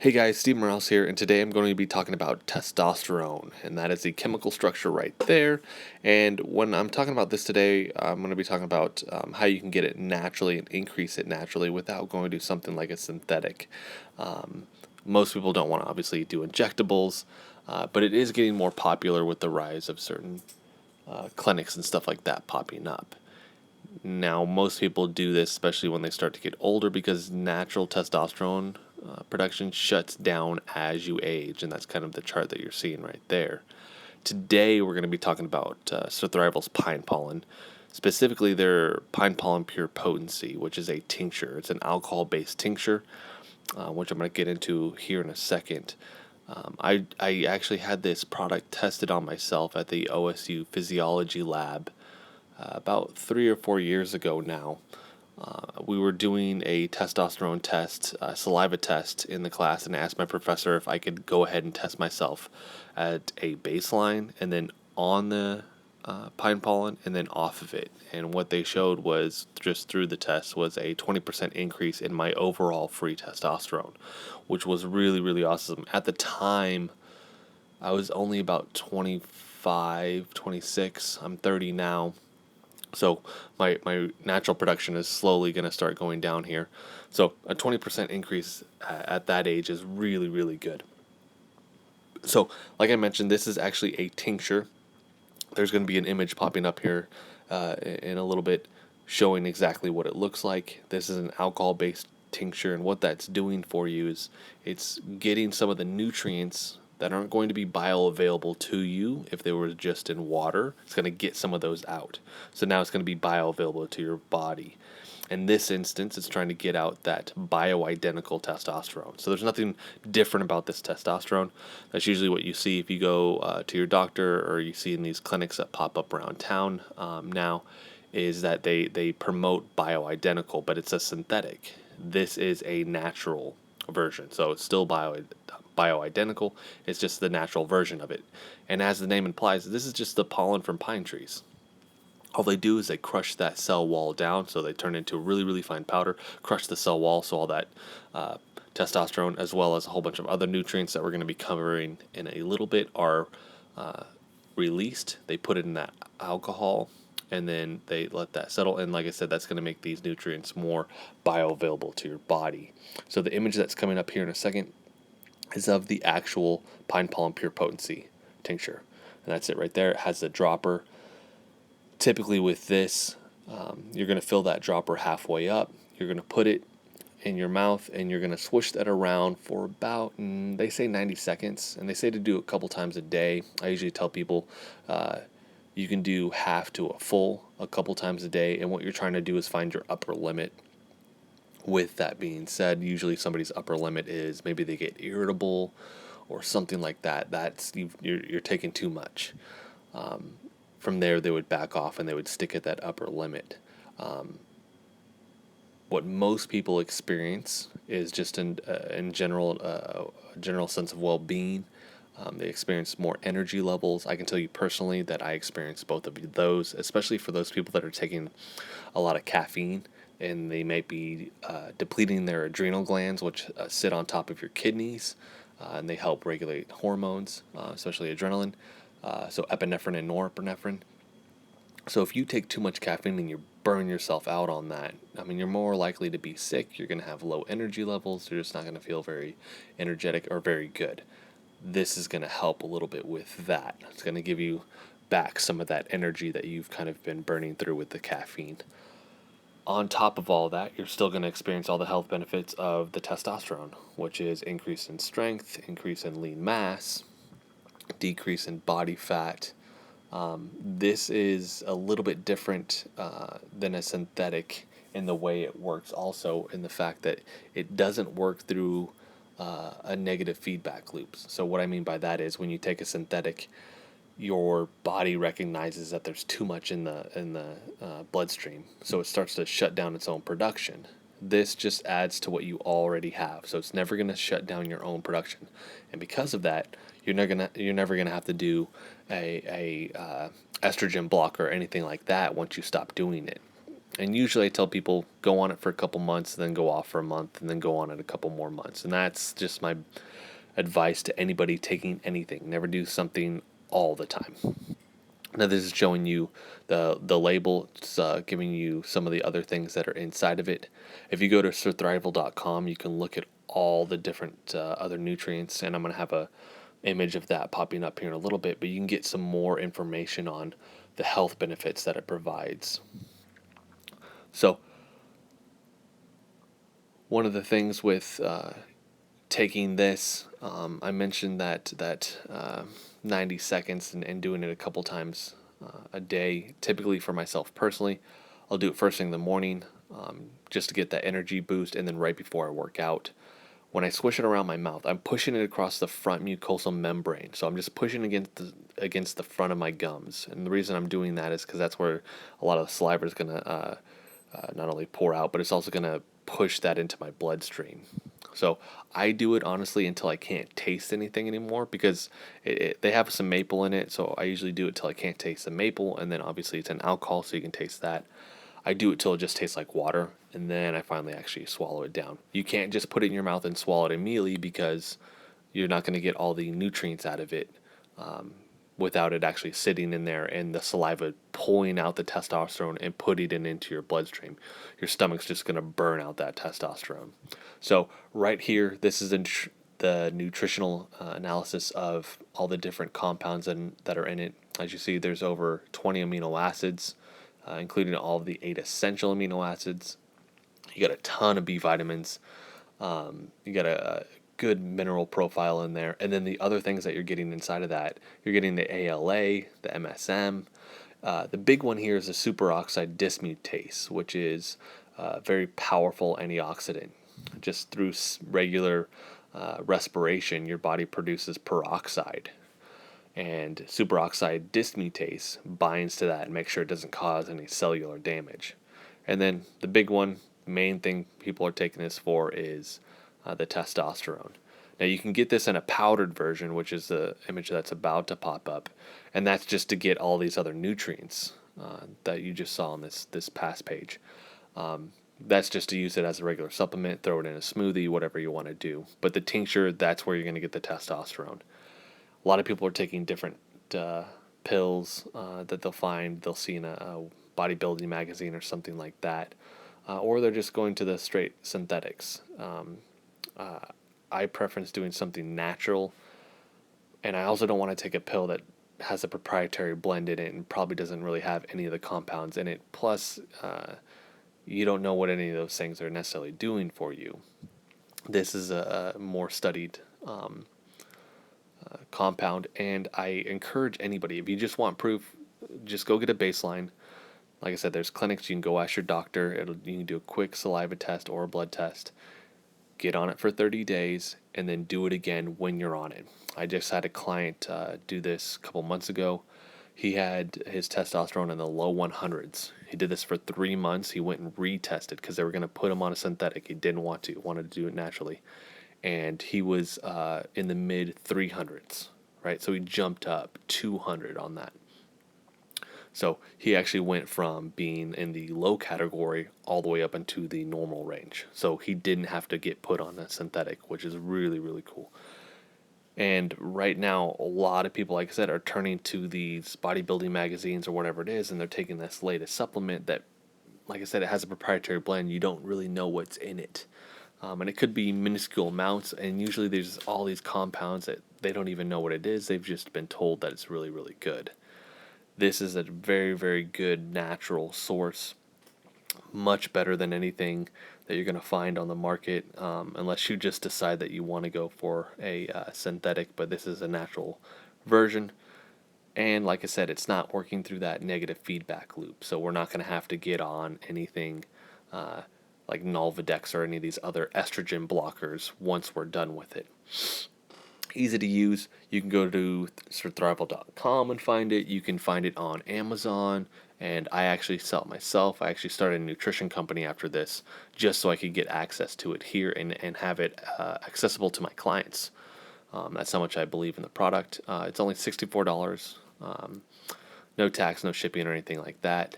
Hey guys, Steve Morales here, and today I'm going to be talking about testosterone, and that is the chemical structure right there. And when I'm talking about this today, I'm going to be talking about how you can get it naturally and increase it naturally without going to something like a synthetic. Most people don't want to obviously do injectables, but it is getting more popular with the rise of certain clinics and stuff like that popping up. Now, most people do this, especially when they start to get older, because natural testosterone production shuts down as you age, and that's kind of the chart that you're seeing right there. Today, we're going to be talking about Surthrival's pine pollen, specifically their pine pollen pure potency, which is a tincture. It's an alcohol-based tincture, which I'm going to get into here in a second. I actually had this product tested on myself at the OSU Physiology Lab about 3 or 4 years ago now. We were doing a testosterone test, a saliva test in the class, and I asked my professor if I could go ahead and test myself at a baseline and then on the pine pollen and then off of it. And what they showed was, just through the test, was a 20% increase in my overall free testosterone, which was really, really awesome. At the time, I was only about 25, 26. I'm 30 now. So my natural production is slowly going to start going down here. So a 20% increase at that age is really, really good. So like I mentioned, this is actually a tincture. There's going to be an image popping up here in a little bit showing exactly what it looks like. This is an alcohol-based tincture, and what that's doing for you is it's getting some of the nutrients that aren't going to be bioavailable to you if they were just in water. It's going to get some of those out. So now it's going to be bioavailable to your body. In this instance, it's trying to get out that bioidentical testosterone. So there's nothing different about this testosterone. That's usually what you see if you go to your doctor, or you see in these clinics that pop up around town now, is that they promote bioidentical, but it's a synthetic. This is a natural version. So it's still bioidentical. It's just the natural version of it. And as the name implies, this is just the pollen from pine trees. All they do is they crush that cell wall down, so they turn into a really, really fine powder, crush the cell wall, so all that testosterone, as well as a whole bunch of other nutrients that we're going to be covering in a little bit, are released. They put it in that alcohol, and then they let that settle. And like I said, that's going to make these nutrients more bioavailable to your body. So the image that's coming up here in a second is of the actual pine pollen pure potency tincture. And that's it right there. It has the dropper. Typically with this, you're going to fill that dropper halfway up. You're going to put it in your mouth, and you're going to swish that around for about, they say 90 seconds, and they say to do it a couple times a day. I usually tell people you can do half to a full a couple times a day, and what you're trying to do is find your upper limit. With that being said, usually somebody's upper limit is maybe they get irritable or something like that. That's you're taking too much. From there, they would back off and they would stick at that upper limit. What most people experience is just in general, a general sense of well-being. They experience more energy levels. I can tell you personally that I experience both of those, especially for those people that are taking a lot of caffeine, and they might be depleting their adrenal glands, which sit on top of your kidneys, and they help regulate hormones, especially adrenaline, so epinephrine and norepinephrine. So if you take too much caffeine and you burn yourself out on that, I mean, you're more likely to be sick. You're going to have low energy levels. You're just not going to feel very energetic or very good. This is going to help a little bit with that. It's going to give you back some of that energy that you've kind of been burning through with the caffeine. On top of all that, you're still going to experience all the health benefits of the testosterone, which is increase in strength, increase in lean mass, decrease in body fat. This is a little bit different than a synthetic in the way it works, also in the fact that it doesn't work through a negative feedback loops. So what I mean by that is, when you take a synthetic, your body recognizes that there's too much in the bloodstream, so it starts to shut down its own production. This just adds to what you already have, so it's never going to shut down your own production, and because of that, you're never gonna have to do a estrogen block or anything like that once you stop doing it. And usually I tell people go on it for a couple months, then go off for a month, and then go on it a couple more months. And that's just my advice to anybody taking anything. Never do something all the time. Now this is showing you the label. It's giving you some of the other things that are inside of it. If you go to surthrival.com, you can look at all the different other nutrients, and I'm going to have a image of that popping up here in a little bit, but you can get some more information on the health benefits that it provides. So one of the things with taking this, I mentioned that 90 seconds and doing it a couple times a day. Typically for myself personally, I'll do it first thing in the morning, just to get that energy boost, and then right before I work out. When I swish it around my mouth, I'm pushing it across the front mucosal membrane. So I'm just pushing against the front of my gums. And the reason I'm doing that is because that's where a lot of the saliva is going to not only pour out, but it's also going to push that into my bloodstream. So I do it honestly until I can't taste anything anymore, because they have some maple in it. So I usually do it till I can't taste the maple, and then obviously it's an alcohol, so you can taste that. I do it till it just tastes like water, and then I finally actually swallow it down. You can't just put it in your mouth and swallow it immediately, because you're not going to get all the nutrients out of it without it actually sitting in there and the saliva pulling out the testosterone and putting it into your bloodstream. Your stomach's just going to burn out that testosterone. So right here, this is the nutritional analysis of all the different compounds that are in it. As you see, there's over 20 amino acids, including all of the 8 essential amino acids. You got a ton of B vitamins. You got a good mineral profile in there. And then the other things that you're getting inside of that, you're getting the ALA, the MSM. The big one here is the superoxide dismutase, which is a very powerful antioxidant. Just through regular respiration, your body produces peroxide. And superoxide dismutase binds to that and makes sure it doesn't cause any cellular damage. And then the big one, main thing people are taking this for, is the testosterone. Now you can get this in a powdered version, which is the image that's about to pop up, and that's just to get all these other nutrients that you just saw on this past page. That's just to use it as a regular supplement, throw it in a smoothie, whatever you want to do. But the tincture, that's where you're going to get the testosterone. A lot of people are taking different pills that they'll see in a bodybuilding magazine or something like that, or they're just going to the straight synthetics. I preference doing something natural, and I also don't want to take a pill that has a proprietary blend in it and probably doesn't really have any of the compounds in it. Plus, you don't know what any of those things are necessarily doing for you. This is a more studied compound, and I encourage anybody, if you just want proof, just go get a baseline. Like I said, there's clinics, you can go ask your doctor. You can do a quick saliva test or a blood test. Get on it for 30 days, and then do it again when you're on it. I just had a client do this a couple months ago. He had his testosterone in the low 100s. He did this for 3 months. He went and retested because they were going to put him on a synthetic. He didn't want to, wanted to do it naturally. And he was in the mid 300s, right? So he jumped up 200 on that. So he actually went from being in the low category all the way up into the normal range. So he didn't have to get put on a synthetic, which is really, really cool. And right now, a lot of people, like I said, are turning to these bodybuilding magazines or whatever it is, and they're taking this latest supplement that, like I said, it has a proprietary blend. You don't really know what's in it. And it could be minuscule amounts, and usually there's all these compounds that they don't even know what it is. They've just been told that it's really, really good. This is a very, very good natural source, much better than anything that you're going to find on the market, unless you just decide that you want to go for a synthetic, but this is a natural version. And like I said, it's not working through that negative feedback loop, so we're not going to have to get on anything like Nolvadex or any of these other estrogen blockers once we're done with it. Easy to use. You can go to surthrival.com and find it. You can find it on Amazon, and I actually sell it myself. I actually started a nutrition company after this just so I could get access to it here and have it accessible to my clients. That's how much I believe in the product. It's only $64. No tax, no shipping or anything like that.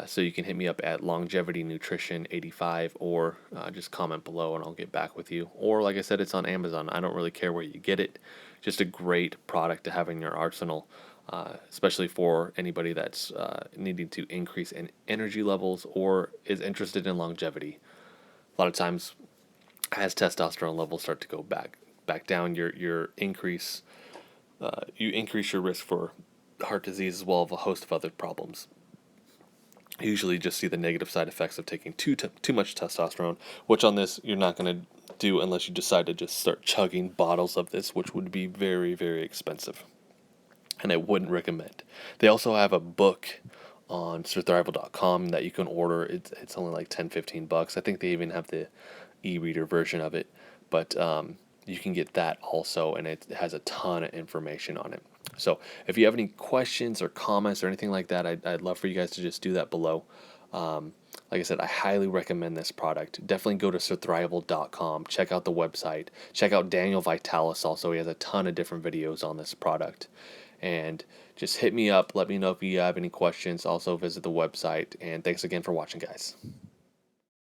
So you can hit me up at Longevity Nutrition 85 or just comment below and I'll get back with you. Or like I said, it's on Amazon. I don't really care where you get it. Just a great product to have in your arsenal, especially for anybody that's needing to increase in energy levels or is interested in longevity. A lot of times, as testosterone levels start to go back down, you increase your risk for heart disease as well as a host of other problems. You usually just see the negative side effects of taking too much testosterone, which on this you're not going to do unless you decide to just start chugging bottles of this, which would be very, very expensive. And I wouldn't recommend. They also have a book on surthrival.com that you can order. It's only like $10-15. I think they even have the e-reader version of it, but you can get that also, and it has a ton of information on it. So if you have any questions or comments or anything like that, I'd love for you guys to just do that below. Like I said, I highly recommend this product. Definitely go to surthrival.com. Check out the website. Check out Daniel Vitalis also. He has a ton of different videos on this product. And just hit me up. Let me know if you have any questions. Also visit the website. And thanks again for watching, guys.